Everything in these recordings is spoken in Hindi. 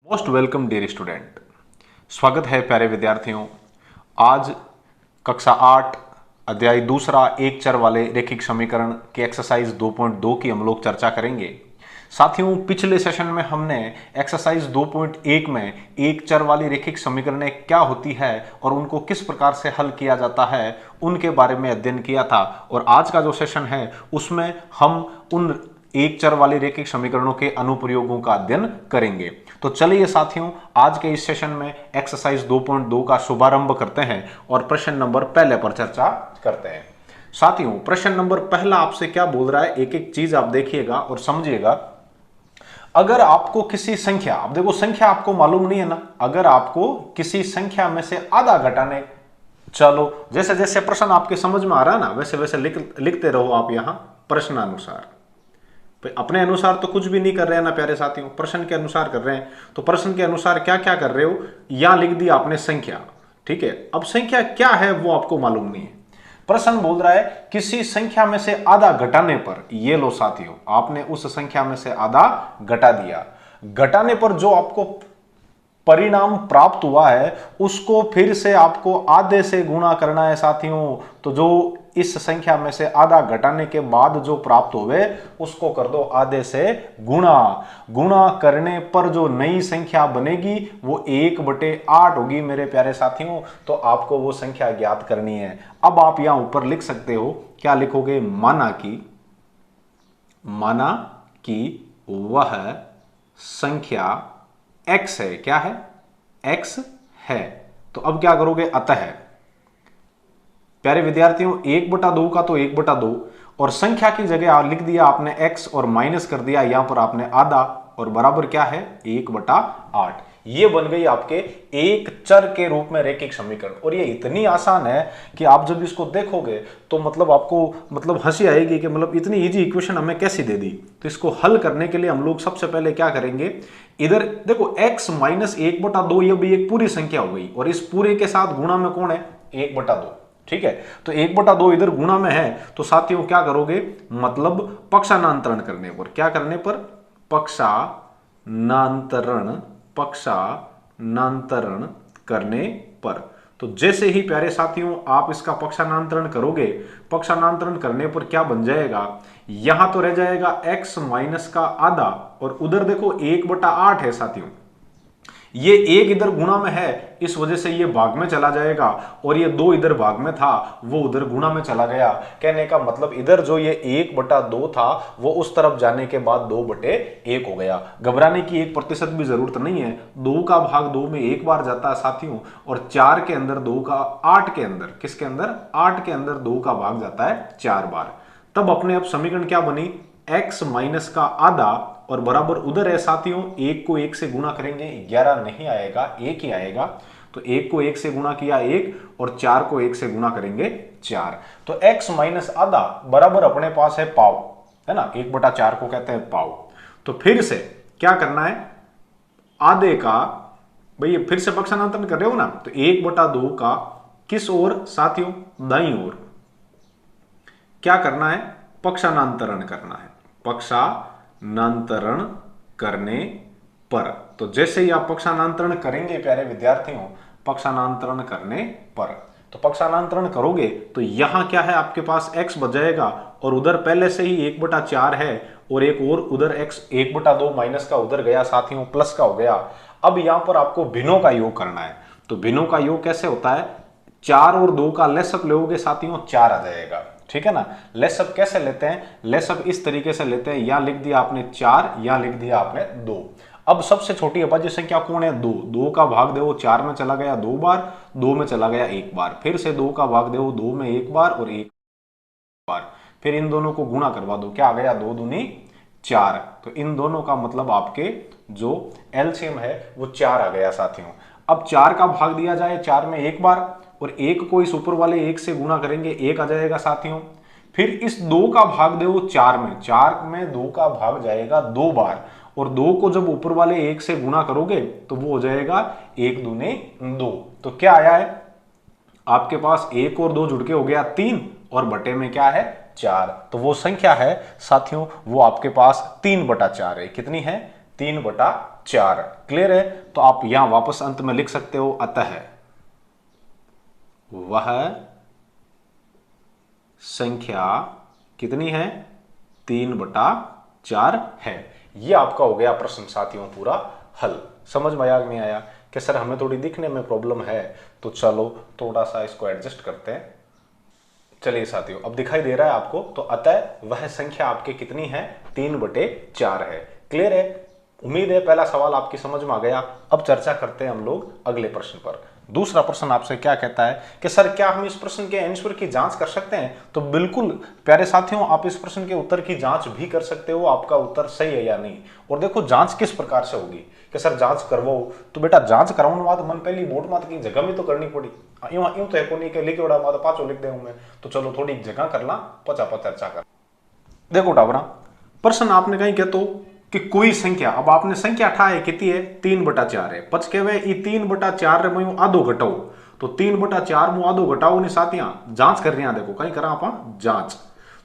Most welcome dear student. स्वागत है प्यारे विद्यार्थियों। आज कक्षा 8 अध्याय दूसरा एक चर वाले रैखिक समीकरण के एक्सरसाइज 2.2 की हम लोग चर्चा करेंगे। साथियों, पिछले सेशन में हमने एक्सरसाइज 2.1 में एक चर वाली रैखिक समीकरणें क्या होती है और उनको किस प्रकार से हल किया जाता है उनके बारे में अध्ययन किया था। और आज का जो सेशन है उसमें हम उन एक चर वाली रैखिक समीकरणों के अनुप्रयोगों का अध्ययन करेंगे। तो चलिए साथियों, आज के इस सेशन में एक्सरसाइज 2.2 का शुभारंभ करते हैं और प्रश्न नंबर पहले पर चर्चा करते हैं। साथियों, प्रश्न नंबर पहला आपसे क्या बोल रहा है, एक एक चीज आप देखिएगा और समझिएगा। अगर आपको किसी संख्या, अब देखो संख्या आपको मालूम नहीं है ना, अगर आपको किसी संख्या में से आधा घटाने, चलो जैसे जैसे प्रश्न आपके समझ में आ रहा है ना वैसे वैसे लिखते रहो आप यहां प्रश्नानुसार। अपने अनुसार तो कुछ भी नहीं कर रहे हैं ना प्यारे साथियों, प्रश्न के अनुसार कर रहे हैं। तो प्रश्न के अनुसार क्या क्या कर रहे हो, यहां लिख दिया आपने संख्या, ठीक है। अब संख्या क्या है वो आपको मालूम नहीं है। प्रश्न बोल रहा है किसी संख्या में से आधा घटाने पर, ये लो साथियों, आपने उस संख्या में से आधा घटा दिया। घटाने पर जो आपको परिणाम प्राप्त हुआ है उसको फिर से आपको आधे से गुणा करना है साथियों। तो जो इस संख्या में से आधा घटाने के बाद जो प्राप्त हुए उसको कर दो आधे से गुणा। गुणा करने पर जो नई संख्या बनेगी वो 1/8 होगी मेरे प्यारे साथियों। तो आपको वो संख्या ज्ञात करनी है। अब आप यहां ऊपर लिख सकते हो, क्या लिखोगे, माना कि वह संख्या x है। क्या है, x है। तो अब क्या करोगे, अतः प्यारे विद्यार्थियों 1/2 का तो 1/2 और संख्या की जगह लिख दिया आपने x और माइनस कर दिया यहां पर आपने आधा और बराबर क्या है 1/8। ये बन गई आपके एक चर के रूप में रैखिक समीकरण। और ये इतनी आसान है कि आप जब इसको देखोगे तो मतलब आपको हंसी आएगी कि मतलब इतनी इजी इक्वेशन हमें कैसी दे दी। तो इसको हल करने के लिए हम लोग सबसे पहले क्या करेंगे, इधर देखो x माइनस 1/2 ये भी एक पूरी संख्या हो गई और इस पूरे के साथ गुणा में कौन है 1/2, ठीक है। तो 1/2 इधर गुणा में है। तो साथियों क्या करोगे, मतलब पक्षांतरण करने पर, क्या करने पर, पक्षांतरण करने पर। तो जैसे ही प्यारे साथियों आप इसका पक्षांतरण करोगे, पक्षांतरण करने पर क्या बन जाएगा, यहां तो रह जाएगा x माइनस का आधा और उधर देखो 1/8 है साथियों। ये 1 इधर गुणा में है इस वजह से ये भाग में चला जाएगा और ये 2 इधर भाग में था वो उधर गुणा में चला गया। कहने का मतलब इधर जो ये 1/2 था वो उस तरफ जाने के बाद 2/1 हो गया। घबराने की 1% भी जरूरत नहीं है। 2 का भाग 2 में एक बार जाता है साथियों और 4 के अंदर 2 का 8 के अंदर, किसके अंदर, 8 के अंदर 2 का भाग जाता है 4 बार। तब अपने अब समीकरण क्या बनी, x माइनस का आधा और बराबर उधर है साथियों 1 को 1 से गुणा करेंगे 11 नहीं आएगा, 1 ही आएगा। तो 1 को 1 से गुणा किया 1 और 4 को 1 से गुणा करेंगे 4। तो x माइनस आधा बराबर अपने पास है पाव, है ना, 1/4 को कहते हैं पाव। तो फिर से क्या करना है, आधे का, भाई फिर से पक्षांतरण कर रहे हो ना, तो 1/2 का किस ओर साथियों, दाईं ओर क्या करना है, पक्षांतरण करना है, पक्षांतरण करने पर। तो जैसे ही आप पक्षांतरण करेंगे प्यारे विद्यार्थियों, पक्षांतरण करने पर, तो पक्षांतरण करोगे तो यहां क्या है आपके पास x बच जाएगा और उधर पहले से ही 1/4 है और एक और उधर x 1/2 माइनस का उधर गया साथियों, प्लस का हो गया। अब यहां पर आपको भिन्नों का योग करना है। तो भिन्नों का योग कैसे होता है, 4 और 2 का लेसअप लोगे साथियों 4 आ जाएगा, ठीक है ना। लेसअप कैसे लेते हैं, लेसअप इस तरीके से लेते हैं, यहां लिख दिया आपने 4, यहां लिख दिया आपने 2। अब सबसे छोटी अभाज्य संख्या कौन है, 2। 2 का भाग दो 4 में चला गया 2 बार, 2 में चला गया 1 बार, फिर से 2 का भाग दो 2 में 1 बार और 1 बार, फिर इन दोनों को गुणा करवा दो, क्या आ गया 2 दूनी 4। तो इन दोनों का मतलब आपके जो एलसीएम है वो 4 आ गया साथियों। अब 4 का भाग दिया जाए 4 में 1 बार और 1 को इस ऊपर वाले 1 से गुणा करेंगे 1 आ जाएगा साथियों। फिर इस 2 का भाग दो 4 में, 4 में 2 का भाग जाएगा 2 बार और 2 को जब ऊपर वाले 1 से गुणा करोगे तो वो हो जाएगा 1 दूने 2। तो क्या आया है आपके पास, 1 और 2 जुड़ के हो गया 3 और बटे में क्या है 4। तो वो संख्या है साथियों वो आपके पास 3/4 है। कितनी है, 3/4। 4। क्लियर है? तो आप यहां वापस अंत में लिख सकते हो, अतः वह संख्या कितनी है? 3/4 है। यह आपका हो गया प्रश्न साथियों पूरा हल। समझ में आया कि नहीं आया? कि सर हमें थोड़ी दिखने में प्रॉब्लम है, तो चलो थोड़ा सा इसको एडजस्ट करते हैं। चलिए साथियों, अब दिखाई दे रहा है आपको? तो अतः वह संख्या आपके कितनी है? 3/4 है। क्लियर है? उम्मीद है पहला सवाल आपकी समझ में आ गया। अब चर्चा करते हैं हम लोग अगले प्रश्न पर। दूसरा प्रश्न आपसे क्या कहता है कि सर क्या हम इस प्रश्न के आंसर की जांच कर सकते हैं? तो बिल्कुल प्यारे साथियों, आप इस प्रश्न के उत्तर की जांच भी कर सकते हो, आपका उत्तर सही है या नहीं। और देखो जांच किस प्रकार से होगी कि सर जांच करवाओ, तो बेटा जांच कराने बाद मन पहली बोर्ड मात की जगह में तो करनी पड़ी। यूं तो है को नहीं के लिखे उड़ा मात पांचों लिख दे मैं, तो चलो थोड़ी जगह कर ला, पचा चर्चा कर। देखो टावरा, प्रश्न आपने कहीं कहते कि कोई संख्या, अब आपने संख्या ठा है कितनी है? 3/4 है। पच के वे 3/4 रे मैं आधो घटाओ, तो 3/4 मु आधो घटाओ ने साथ यहाँ जांच कर रहे हैं। देखो कहीं करा आप जांच,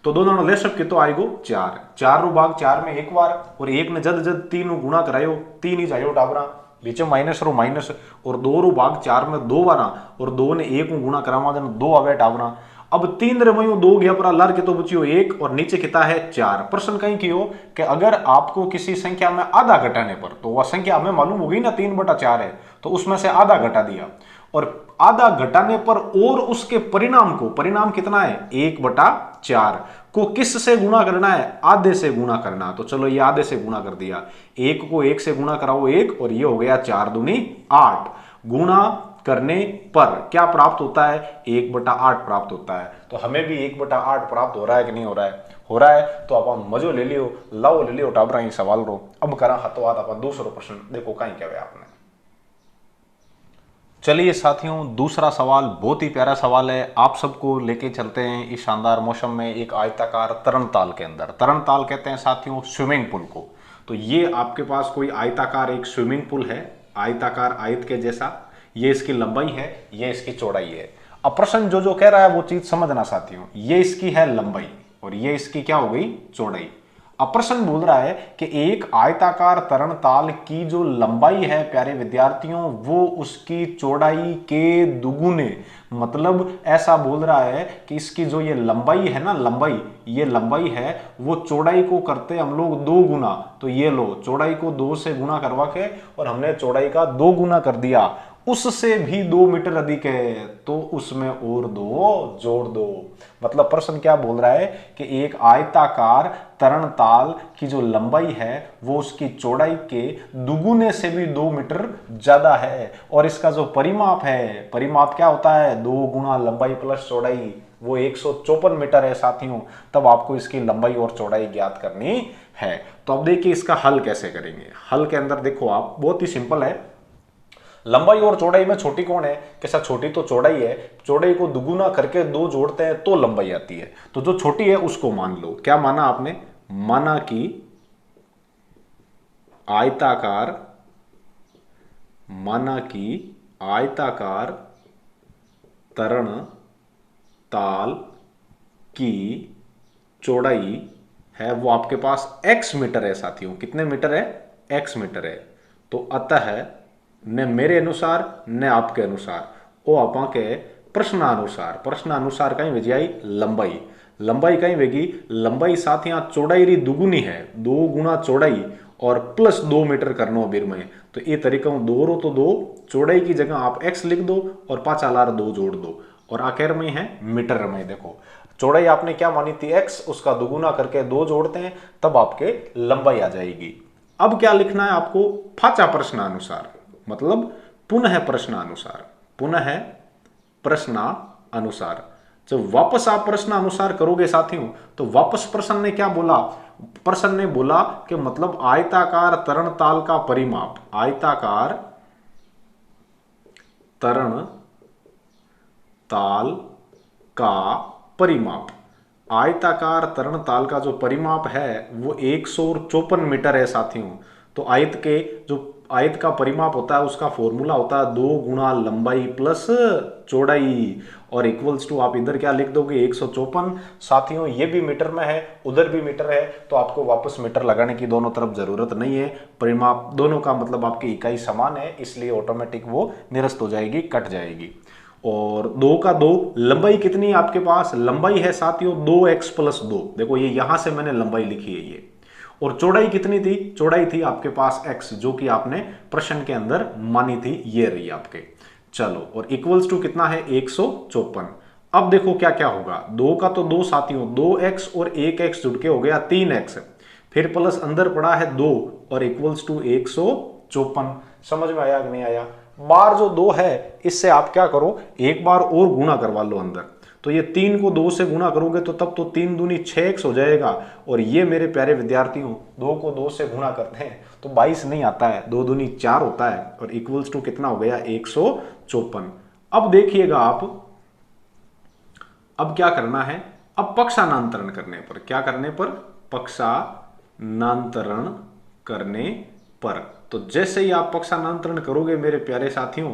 तो दोनों ले सब कितो आएगो 4। 4 रू भाग 4 में एक बार, और एक ने जद जद 3 गुणा करायो 3 ही जायो टाबरा, बीच में माइनस रो माइनस, और 2 रू भाग 4 में 2 बार, और 2 ने 1 गुणा करावा देन 2 आवे टाबरा। अब 3 रे मयो 2 गया पर लर के तो बचियो 1, और नीचे कितना है 4। प्रश्न कहीं कियो कि अगर आपको किसी संख्या में आधा घटाने पर, तो वह संख्या हमें मालूम हो गई ना 3/4 है, तो उसमें से आधा घटा दिया, और आधा घटाने पर और उसके परिणाम को, परिणाम कितना है? 1/4 को किस से गुणा करना है? आधे से गुणा करना। तो चलो ये आधे से गुणा कर दिया, 1 को 1 से गुणा कराओ 1, और ये हो गया 4 दूनी 8। गुणा करने पर क्या प्राप्त होता है? 1/8 प्राप्त होता है। तो हमें भी 1/8 प्राप्त हो रहा है कि नहीं हो रहा है? हो रहा है। तो आप मजो ले लियो, लाओ ले लियो टाबरा ही सवाल रो। अब करा हाथों हाथ अपन दूसरा प्रश्न, देखो कहीं क्या आपने। चलिए साथियों, दूसरा सवाल बहुत ही प्यारा सवाल है। आप सबको लेके चलते हैं इस शानदार मौसम में एक आयताकार तरणताल के अंदर। तरणताल कहते हैं साथियों स्विमिंग पूल को। तो ये आपके पास कोई आयताकार एक स्विमिंग पूल है, आयताकार आयत के जैसा। ये इसकी लंबाई है, ये इसकी चौड़ाई है। अब प्रश्न जो जो कह रहा है वो चीज समझना साथियों। ये इसकी है लंबाई, और ये इसकी क्या हो गई? चौड़ाई। अब प्रश्न बोल रहा है कि एक आयताकार तरणताल की जो लंबाई है प्यारे विद्यार्थियों, वो उसकी चौड़ाई के दुगुने, मतलब ऐसा बोल रहा है कि इसकी जो ये लंबाई है ना, लंबाई, ये लंबाई है, वो चौड़ाई को करते हम लोग 2 गुना। तो ये लो, चौड़ाई को 2 से गुना करवा के, और हमने चौड़ाई का 2 गुना कर दिया, उससे भी 2 मीटर अधिक है, तो उसमें और 2 जोड़ दो। मतलब प्रश्न क्या बोल रहा है कि एक आयताकार तरणताल की जो लंबाई है वो उसकी चौड़ाई के दुगुने से भी 2 मीटर ज्यादा है, और इसका जो परिमाप है, परिमाप क्या होता है? 2 गुना लंबाई प्लस चौड़ाई, वो 154 मीटर है साथियों। तब आपको इसकी लंबाई और चौड़ाई ज्ञात करनी है। तो अब देखिए इसका हल कैसे करेंगे। हल के अंदर देखो आप, बहुत ही सिंपल है। लंबाई और चौड़ाई में छोटी कौन है? कि सर छोटी तो चौड़ाई है, चौड़ाई को दुगुना करके 2 जोड़ते हैं तो लंबाई आती है। तो जो छोटी है उसको मान लो। क्या माना आपने? माना कि आयताकार, माना कि आयताकार तरण ताल की चौड़ाई है वो आपके पास x मीटर है साथियों। कितने मीटर है? x मीटर है। तो अतः न मेरे अनुसार न आपके अनुसार, वो आपा के प्रश्नानुसार, प्रश्नानुसार कहीं भेजी लंबाई, लंबाई कहीं वेगी, लंबाई साथ यहाँ चौड़ाई री दुगुनी है, 2 गुना चौड़ाई और प्लस 2 मीटर करनो बिर में। तो ये तरीका 2 रो तो 2, चौड़ाई की जगह आप x लिख दो और 5 आलार 2 जोड़ दो, और आखिर में है मीटर में। देखो चौड़ाई आपने क्या मानी थी? x, उसका दुगुना करके 2 जोड़ते हैं तब आपके लंबाई आ जाएगी। अब क्या लिखना है आपको? फाचा प्रश्नानुसार, मतलब पुनः प्रश्नानुसार, पुनः प्रश्नानुसार। जब वापस आप प्रश्नानुसार करोगे साथियों, तो वापस प्रश्न ने क्या बोला? प्रश्न ने बोला कि मतलब आयताकार तरणताल का परिमाप, आयताकार तरणताल का परिमाप, आयताकार तरणताल का जो परिमाप है वो 154 मीटर है साथियों। तो आयत के जो आयत का परिमाप होता है उसका फॉर्मूला होता है 2 गुणा लंबाई प्लस चौड़ाई, और इक्वल्स टू आप इधर क्या लिख दोगे 154। साथियों ये भी मीटर में है, उधर भी मीटर है, तो आपको वापस मीटर लगाने की दोनों तरफ जरूरत नहीं है। परिमाप दोनों का मतलब आपकी इकाई समान है, इसलिए ऑटोमेटिक वो निरस्त हो जाएगी, कट जाएगी। और 2 का 2, लंबाई कितनी है आपके पास, लंबाई है साथियों 2x प्लस 2, देखो ये यहां से मैंने लंबाई लिखी है ये। और चौड़ाई कितनी थी, चौड़ाई थी आपके पास x, जो कि आपने प्रश्न के अंदर मानी थी, ये रही आपके। चलो, और इक्वल्स टू कितना है 154। अब देखो क्या क्या होगा, 2 का तो 2 साथियों, 2x और 1x जुड़ के हो गया 3x, फिर प्लस अंदर पड़ा है 2 और इक्वल्स टू 154। समझ में आया कि नहीं आया। बार जो 2 है इससे आप क्या करो, एक बार और गुणा करवा लो अंदर, तो ये 3 को 2 से गुणा करोगे तो तब तो 3 दूनी 6x हो जाएगा। और ये मेरे प्यारे विद्यार्थियों 2 को 2 से गुणा करते हैं तो 22 नहीं आता है, 2 दूनी 4 होता है, और इक्वल्स टू कितना हो गया 154। अब देखिएगा आप, अब क्या करना है, अब पक्षानांतरण करने पर, क्या करने पर, पक्षानांतरण करने पर, तो जैसे ही आप पक्षानांतरण करोगे मेरे प्यारे साथियों,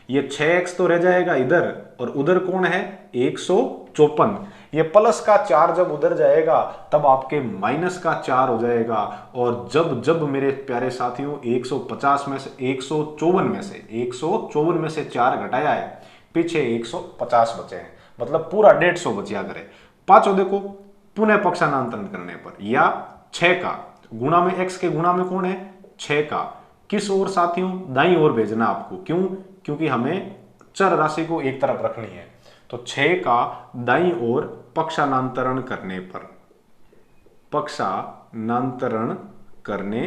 ये 6x तो रह जाएगा इधर, और उधर कौन है 154, ये प्लस का 4 जब उधर जाएगा तब आपके माइनस का 4 हो जाएगा। और जब जब मेरे प्यारे साथियों 150 में से 154 में से 4 घटाया है, पीछे 150 बचे हैं, मतलब पूरा 150 बचिया करे। पांचों देखो, पुनः पक्षानांतरण करने पर, या 6 का गुणा में, x के गुणा में कौन है 6 का, किस ओर साथियों, दाईं ओर भेजना आपको, क्यों, क्योंकि हमें चर राशि को एक तरफ रखनी है। तो 6 का दाईं ओर पक्षानांतरण करने पर, पक्षानांतरण करने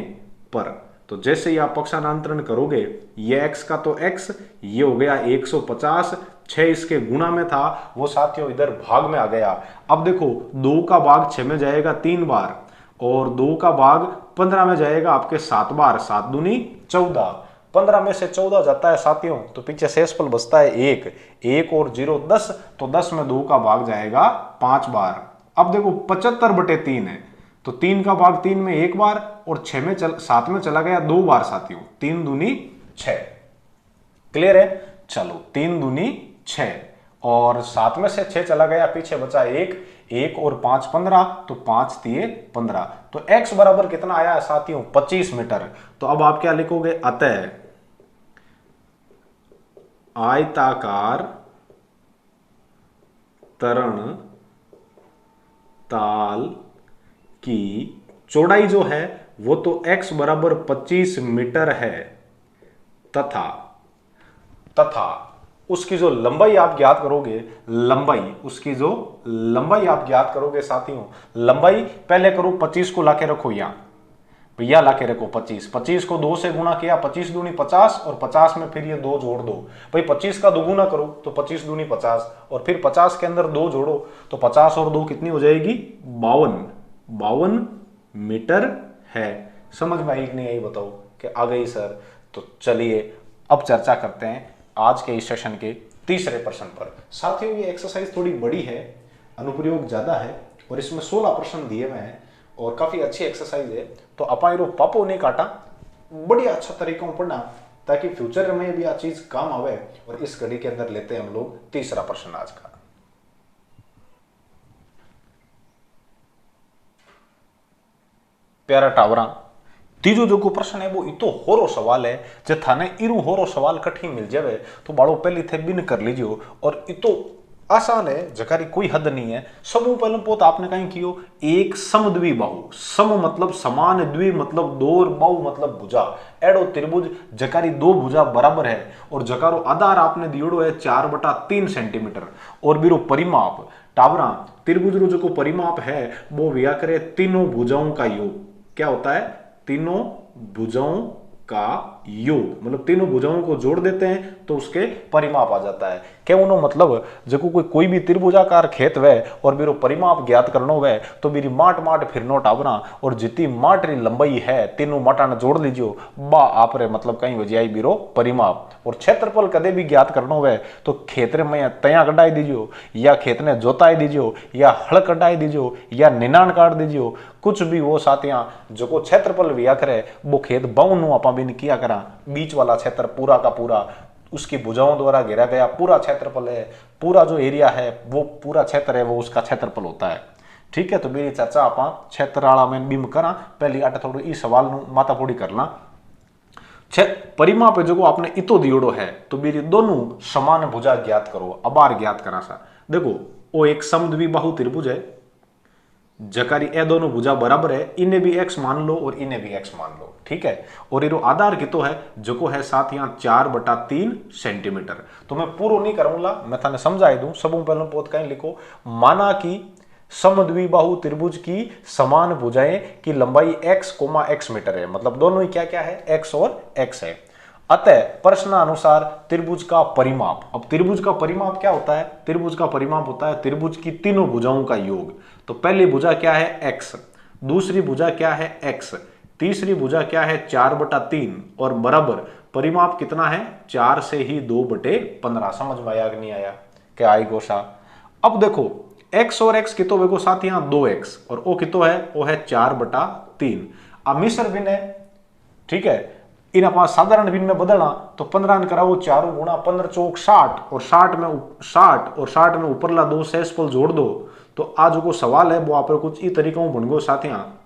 पर, तो जैसे ही आप पक्षानांतरण करोगे, ये x का तो x, ये हो गया 150, 6 इसके गुणा में था वो साथियों इधर भाग में आ गया। अब देखो 2 का भाग 6 में जाएगा 3 बार, और 2 का भाग 15 में जाएगा आपके 7 बार, 7 दूनी 14, 15 में से 14 जाता है साथियों, तो पीछे शेषफल बचता है 1, 1 और 0 10, तो 10 में 2 का भाग जाएगा 5 बार। अब देखो 75/3 है, तो 3 का भाग 3 में 1 बार, और 7 में चला गया 2 बार साथियों, 3 दूनी 6। क्लियर है। चलो 3 दूनी 6, और 7 में से 6 चला गया, पीछे बचा 1, 1 और 5 15, तो 5 तिये 15, तो x बराबर कितना आया साथियों 25 मीटर। तो अब आप क्या लिखोगे, अतः आयताकार तरण ताल की चौड़ाई जो है वो तो x बराबर 25 मीटर है, तथा उसकी जो लंबाई आप ज्ञात करोगे, उसकी जो लंबाई आप ज्ञात करोगे साथियों, लंबाई पहले करो 25 को लाके रखो यहां लाके रखो 25 को 2 से गुणा किया, 25 दूनी 50, और 50 में फिर ये 2 जोड़ दो भाई, 25 का दोगुना करो तो 25 दूनी 50, और फिर 50 के अंदर 2 जोड़ो तो 50 और 2 कितनी हो जाएगी 52 मीटर है। समझ में आई कि नहीं आई, बताओ कि आ गई सर। तो चलिए अब चर्चा करते हैं आज के इस सेशन के तीसरे प्रश्न पर। साथियों ये एक्सरसाइज थोड़ी बड़ी है, अनुप्रयोग ज्यादा है, और इसमें 16 प्रश्न दिए हुए हैं, और काफी अच्छी एक्सरसाइज है। तो अपायरो पापो नहीं काटा, बढ़िया अच्छा तरीकों पढ़ना, ताकि फ्यूचर में भी आ चीज काम आवे। और इस घड़ी के अंदर लेते हैं हम लोग तीसरा प्रश्न आज का। प्यारा टावरा, तीजो जो को प्रश्न है वो इतो होरो सवाल है, जे थाने इरू होरो सवाल कठिन मिल जावे तो बाड़ो पहली थे बिन कर लीजियो, और इतो आसान है, जकारी कोई हद नहीं है। समूह पहले पोत आपने कहीं कियो, एक समद्वि बाहु, सम मतलब समान, द्वि मतलब दो, और बाहु मतलब भुजा, एडो त्रिभुज जकारी 2 भुजा बराबर है, और जकारो आधार आपने दियोड़ो है 4/3 सेंटीमीटर, और बीरो परिमाप टावरा त्रिभुज रो जो परिमाप है वो व्या करे तीनों भुजाओं का योग। क्या होता है, तीनों भुजाओं का योग, मतलब तीनों भुजाओं को जोड़ देते हैं तो उसके परिमाप आ जाता है। क्या उनो मतलब जको कोई भी त्रिभुजाकार खेत वे और मेरे परिमाप ज्ञात करनो वे, तो मेरी माट फिरनो टावरा, और जितनी माट री लंबाई है तीनों माटा ने जोड़ लीजियो, बा आप रे मतलब कहीं वजियाई बीरो परिमाप। और क्षेत्रफल कदे भी ज्ञात करनो वे तो खेत रे में तया कटाई दीजियो, या खेत ने जोताई दीजियो, या हल कटाई दीजियो, या निनाण काट दीजियो, कुछ भी वो साथियां जो को क्षेत्रफल विया करे वो खेत बाऊ नु आपा बिन किया करा करा, बीच वाला क्षेत्र पूरा का पूरा उसकी भुजाओं द्वारा घेरा गया पूरा क्षेत्रफल है, पूरा जो एरिया है वो पूरा क्षेत्र है वो उसका क्षेत्रफल होता है। ठीक है, तो मेरी चर्चा आप क्षेत्र वाला में बीम करा, पहली आटे थोड़ा इस सवाल माता पूरी करना। परिमाप जो आपने इतो दियोड़ो है तो मेरी दोनों समान भुजा ज्ञात करो, अबार ज्ञात करा सा। देखो वो एक समद्विबाहु त्रिभुज है, जकारी ए दोनों भुजा बराबर है, इन्हें भी x मान लो और इन्हें भी x मान लो। ठीक है, और ये आधार कितो है जो को है साथ यहाँ 4/3 सेंटीमीटर। तो मैं पूरा नहीं करूंगा, मैं थाने समझाई दूं। सबों पहले पोत कहीं लिखो, माना कि समद्विबाहु त्रिभुज की समान भुजाएं की लंबाई x, मीटर है, मतलब दोनों ही क्या क्या है, x और x है। अतः प्रश्नानुसार त्रिभुज का परिमाप, अब त्रिभुज का परिमाप क्या होता है, त्रिभुज का परिमाप होता है त्रिभुज की तीनों भुजाओं का योग। तो पहली भुजा क्या है x, दूसरी भुजा क्या है x, तीसरी भुजा क्या है 4/3 और बराबर परिमाप कितना है 4 से ही 2/15। समझ में आया कि नहीं आया, क्या आई गोसा। अब देखो x और x कितो वेगो साथ यहाँ 2x और ओ कितो है वो है 4/3। अब मिश्र भिन्न है, ठीक है, इन आप साधारण भिन्न में बदलना तो 15 कराओ 4 गुणा 15 चौक 60 और 60 में ऊपरला 2 शेषफल जोड़ दो। तो आज को सवाल है वो आप कुछ इस तरीका बन गो साथ यहाँ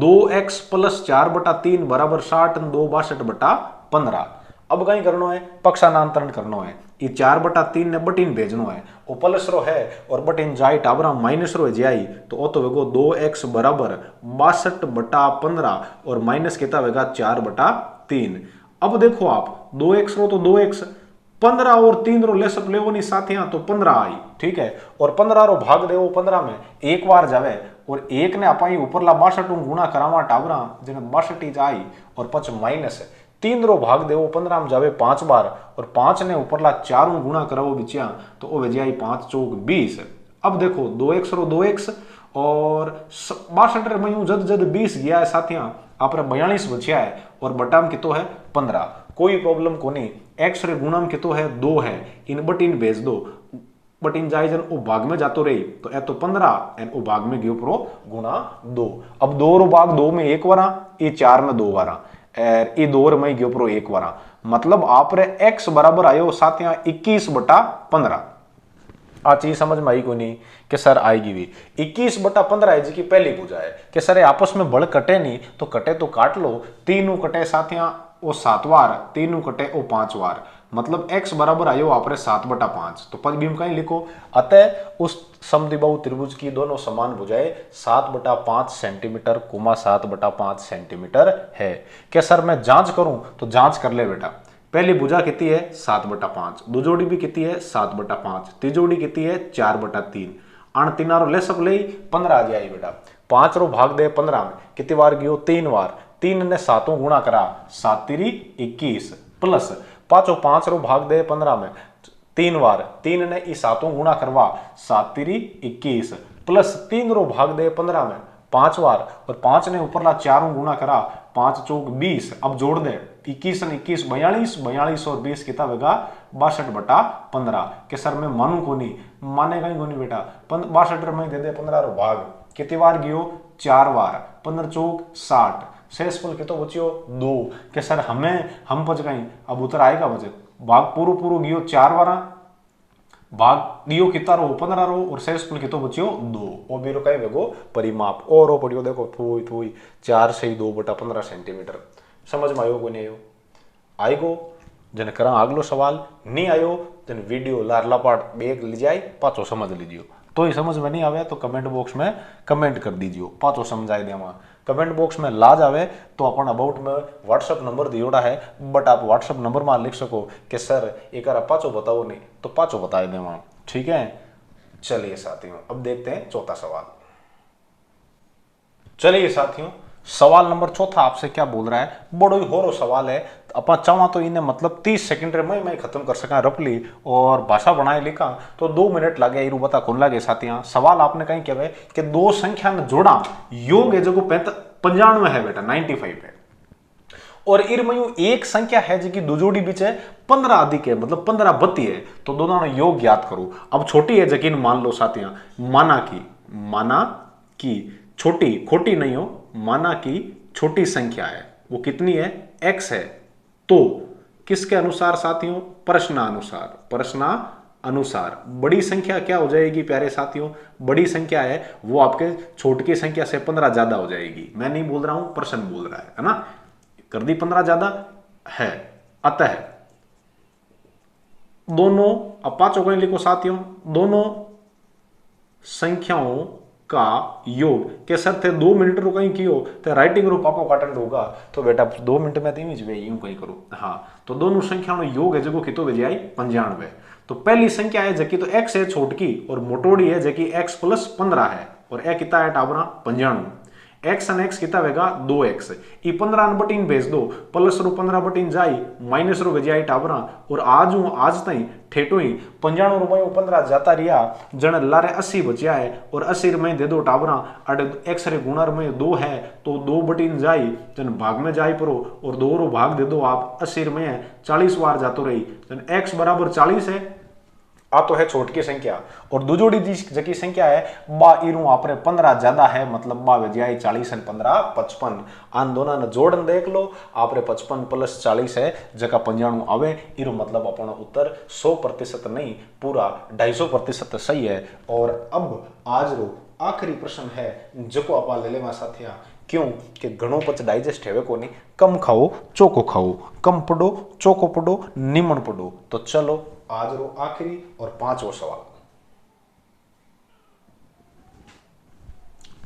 2x + 4/3 बराबर 60 2 62/15। अब कहीं करना है, पक्षांतरण करना है, ये 4/3 ने बटीन भेजनो है, वो प्लस रो है और बटीन जाई टाबरा माइनस रो जाई तो ओ तो वेगो 2x बराबर 62/15 और माइनस कितना वेगा 4/3। अब देखो आप 2x रो तो 2x, 15 और 3 रो ले सब लेवो नहीं साथ यहाँ तो 15 आई। ठीक है, और 15 रो भाग देवो 15 में एक बार जावे और एक ने अपाई ऊपरला 62 गुणा करावा टाबरा जिने 62 जाई और पच माइनस 3 रो भाग देवो 15 में जावे 5 बार और 5 ने ऊपरला 4 गुणा करावो बिचिया तो ओ वेजाई 5 चौक 20। अब देखो 2x रो 2x और 62 में जद जद 20 गया है साथियां आप 42 बचिया है और बटाम कितो है 15। कोई प्रॉब्लम को नहीं, x रे गुणा में कितो है 2 है, इन बटीन भेज दो, बटीन जाए जन ओ भाग में जातो रही तो ए तो 15 एन ओ भाग में गयो प्रो गुणा 2। अब 2 रो भाग 2 में एक बारा, ये 4 में 2 बारा, ये 2 रो में गयो प्रो एक बारा, मतलब आप रे x बराबर आयो साथ यहाँ 21/15। आ चीज समझ में आई को नहीं कि सर आएगी भी 21/15 है जी की पहली भुजा है कि सर आपस में बड़ कटे नहीं तो कटे तो काट लो, 3 कटे साथ यहाँ वो 7 बार, 3 कटे वो 5 बार, मतलब x बराबर आयो आपरे 7/5। तो पद बीम कहीं लिखो, अतः उस समद्विबाहु त्रिभुज की दोनों समान भुजाएं 7/5 सेंटीमीटर, 7/5 सेंटीमीटर है। क्या सर मैं जांच करूं तो जांच कर ले बेटा, पहली भुजा कितनी है 7/5, दूजोड़ी भी कितनी है 7/5, तीजोड़ी कितनी है 4/3, अण तीनारो ले सब ले 15 आ जाए बेटा। 5 रो भाग दे 15 में कितनी बार गयो 3 बार, 3 ने 7 गुणा करा 7 तिरी 21 प्लस 5 रो भाग दे 15 में 3 बार, 3 ने 7 गुणा करवा 7 तिरी 21 प्लस 3 रो भाग दे 15 में 5 बार और 5 ने ऊपरला 4 गुणा करा 5 चौक 20। अब जोड़ दे 21 और 21 42, 42 और 20 कितना होगा 62/15। के सर मैं मानू को नहीं, मानेगा ही को नहीं बेटा, 62 में दे दे 15 रो भाग कितनी बार गयो 4 बार, 15 चौक 60, शेषफल कितो बचियो 2। के सर हम बच गए, अब उतर आएगा बचे भाग पूरो गियो 4 बार, भाग दियो कितना रो 15 रो और शेषफल कितो बचियो 2। और मेरो कई वेगो परिमाप और रो पड़ियो देखो थोई 4 से ही 2/15 सेंटीमीटर। समझ में आयो को नहीं आयो, आएगो जन करा अगलो सवाल, नहीं आयो जन वीडियो लारला पाट बेग ली जाए पाचो समझ लीजियो। तो ही समझ में नहीं आवे तो कमेंट बॉक्स में कमेंट कर दीजियो, पाचो समझाई देवा। कमेंट बॉक्स में ला जावे तो अपन अबाउट में व्हाट्सअप नंबर दियोड़ा है, बट आप व्हाट्सअप नंबर में लिख सको कि सर एक पाचो बताओ नहीं तो पाचो बताए देवा। ठीक है, चलिए साथियों अब देखते हैं चौथा सवाल। चलिए साथियों सवाल नंबर चौथा आपसे क्या बोल रहा है, बड़ो ही होरो सवाल है, अपन चाहवा तो इन्हें मतलब 30 सेकंड में मैं खत्म कर सका रफली और भाषा बनाए लिखा तो 2 मिनट लगे, इरू बता कौन लगे साथियां। सवाल आपने कहीं कहवे कि 2 संख्या में जोड़ा योग है जो 95 है बेटा 95 है, और इरमयू एक संख्या है जो कि दो जोड़ी बीच है 15 अधिक है मतलब 15 बत्ती है, तो दोनों योग ज्ञात करो। अब छोटी है यकीन मान लो साथियां, माना की छोटी खोटी नहीं हो, माना की छोटी संख्या है वो कितनी है x है तो किसके अनुसार साथियों? प्रश्नानुसार। प्रश्नानुसार बड़ी संख्या क्या हो जाएगी प्यारे साथियों? बड़ी संख्या है वो आपके छोटी संख्या से 15 ज्यादा हो जाएगी। मैं नहीं बोल रहा हूं, प्रश्न बोल रहा है ना। कर दी 15 ज्यादा है। अतः दोनों, अब पांचों को लिखो साथियों, दोनों संख्याओं का योग के सर थे 2 मिनट रो कहीं कियो तो राइटिंग रो पापा काटन होगा तो बेटा 2 मिनट में तीन वे यूं कहीं करो। हाँ, तो दोनों संख्याओं योग है जो कितो बजे आई 95। तो पहली संख्या है जकी तो x है छोटकी और मोटोड़ी है जकी x + 15 है और ए कितना है टाबरा 95। एक्स एन एक्स कितना होगा 2x। ई 15 बटीन भेज दो, प्लस रो 15 बटीन जाई माइनस रो भेजाई टाबरा और आज ताई ठेठो ही 95 रुपये 15 जाता रिया जन लारे 80 बचिया है और 80 में दे दो टाबरा अरे एक्स रे गुणर में 2 है तो 2 बटीन जाई जन भाग में जाई परो और 2 रो भाग दे दो आप 80 में 40 बार जातो रही जन x बराबर 40 है। आ तो है छोटकी संख्या और दुजोड़ी जकी संख्या है बा इरू आपरे 15 ज्यादा है मतलब बा वजियाई 40 और 15 55। आन दोनों ने जोड़न देख लो आपरे 55 + 40 है जका 95 आवे इरू मतलब अपना उत्तर 100% नहीं पूरा 250% सही है। और अब आज रो आखिरी प्रश्न है जको आप ले लेवा साथिया क्यों कि घणो पच डाइजेस्ट है को नहीं। कम खाओ चोको खाओ, कम पढ़ो चोको पढ़ो, निमन पढ़ो। तो चलो आज रो आखिरी और 5वां सवाल।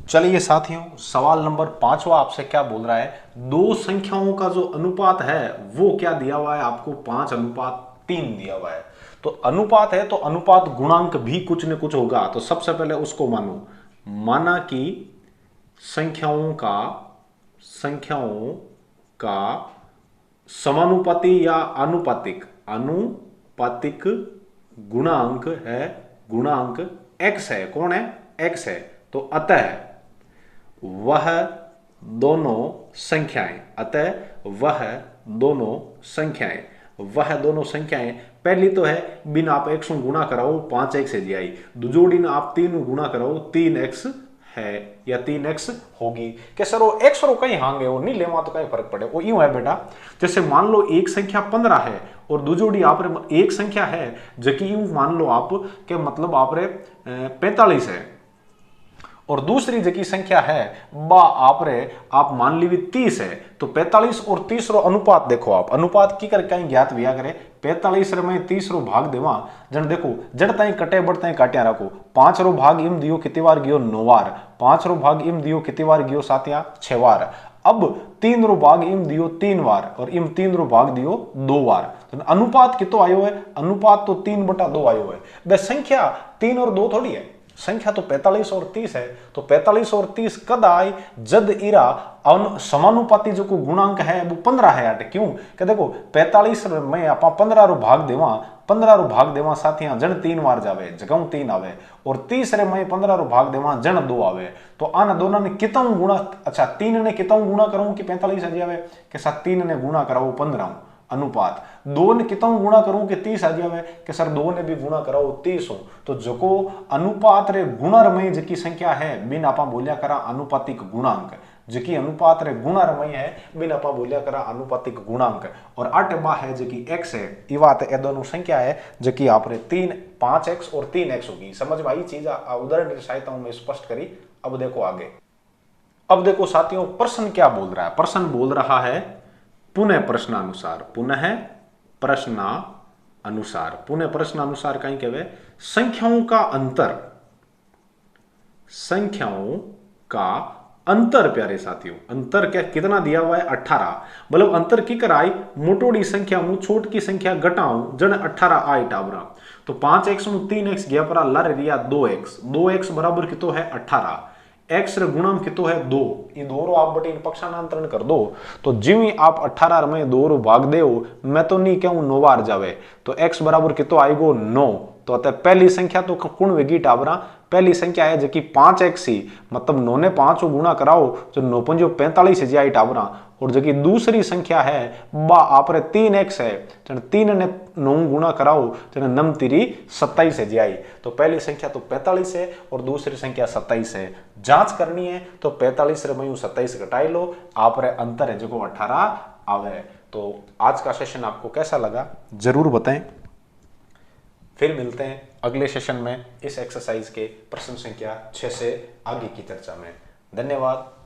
चलिए साथियों, सवाल नंबर 5वां आपसे क्या बोल रहा है? दो संख्याओं का जो अनुपात है वो क्या दिया हुआ है आपको? 5:3 दिया हुआ है। तो अनुपात है तो अनुपात गुणांक भी कुछ न कुछ होगा। तो सबसे पहले उसको मानो, माना कि संख्याओं का समानुपाती या अनुपातिक गुणांक है, गुणांक x है। कौन है? x है। तो अतः वह दोनों संख्याएं पहली तो है बिना आप x गुणा कराओ 5x है जी आई, दूजोड़ी ने आप 3 गुणा कराओ 3x है या 3x होगी। कि सर वो x रो कहीं हांगे वो नहीं लेवा तो कहीं फर्क पड़े। वो यूं है बेटा, जैसे मान लो एक संख्या 15 है और दूजोड़ी आप एक संख्या है जबकि यूं मान लो आप के मतलब आप 45 है और दूसरी जकी संख्या है बा आप मान ली 30 है। तो 45 और 30 रो अनुपात देखो आप, अनुपात की कर कहीं ज्ञात विया करे 45 में 30 रो भाग देवा जन देखो जड़ ताई कटे बढ़ ताई काटिया रखो 5 रो भाग इम दियो कितनी बार गयो 9 बार, 5 रो भाग इम दियो कितनी बार गयो साथिया 6 बार। अब 3 रो भाग इम दियो 3 बार और इम 3 रो भाग दियो 2 बार। तो अनुपात कितो आयो है? अनुपात तो 3/2 आयो है। बे संख्या 3 और 2 थोड़ी है, संख्या तो 45 और 30 है। तो 45 और 30 कद आई जद इरा समानुपाती जो को गुणांक है वो 15 है आटे। क्यों कि देखो 45 में आप 15 रो भाग देवा साथियां जन 3 बार जावे जगह 3 आवे और 30 रे में 15 रो भाग देवा जन 2 आवे। तो आन दोनों ने कितना गुणा, अच्छा 3 ने कितना गुणा करूं कि 45 आ जावे कि सर 3 ने गुणा कराओ 15 अनुपात, 2 ने कितना गुणा करूं कि 30 आ जावे कि सर 2 ने भी गुणा कराओ 30 हो। तो जको अनुपात रे गुणर में जकी संख्या है बिन आपा बोलिया करा अनुपातिक गुणांक, जकी अनुपात रे गुणर में है बिन आपा बोलिया करा अनुपातिक गुणांक। और 8 बा है जकी x है ई बात ए दोनों संख्या है जकी आपरे 5x और 3x होगी। समझ में आई चीज? उदाहरण की सहायता में स्पष्ट करी। अब देखो आगे, अब देखो साथियों प्रश्न क्या बोल रहा है? प्रश्न बोल रहा है पुनः प्रश्नानुसार कहीं कहवे संख्याओं का अंतर प्यारे साथियों, अंतर क्या कितना दिया हुआ है? 18। मतलब अंतर की कराई मोटोड़ी संख्या मु छोट की संख्या घटाऊं जन 18 आई टाबरा। तो 5x मु 3x गया पर लर रिया 2x बराबर कितो है 18। x रे गुणम कितो है 2, ये 2 रो आप बटे पक्षांतरण कर दो। तो जिम आप 18 में 2 रो भाग देओ मैं तो नहीं कहूं 9 बार जावे तो x बराबर कितो आएगो 9। तो अतः पहली संख्या तो कुण वेगी टाबरा, पहली संख्या है जबकि 5x ही मतलब 9 ने 5 गुणा कराओ तो 9 पंजो 45 जी आई टाबरा। और जबकि दूसरी संख्या है बा आपरे 3x है 3 ने 9 गुणा कराओ तो 9 3 27 जी आई। तो पहली संख्या तो 45 है और दूसरी संख्या 27 है। जांच करनी है तो 45 रे में 27 घटाई लो, आप रे अंतर है जो 18 आवे। तो आज का सेशन आपको कैसा लगा जरूर बताएं। फिर मिलते हैं अगले सेशन में इस एक्सरसाइज के प्रश्न संख्या 6 से आगे की चर्चा में। धन्यवाद।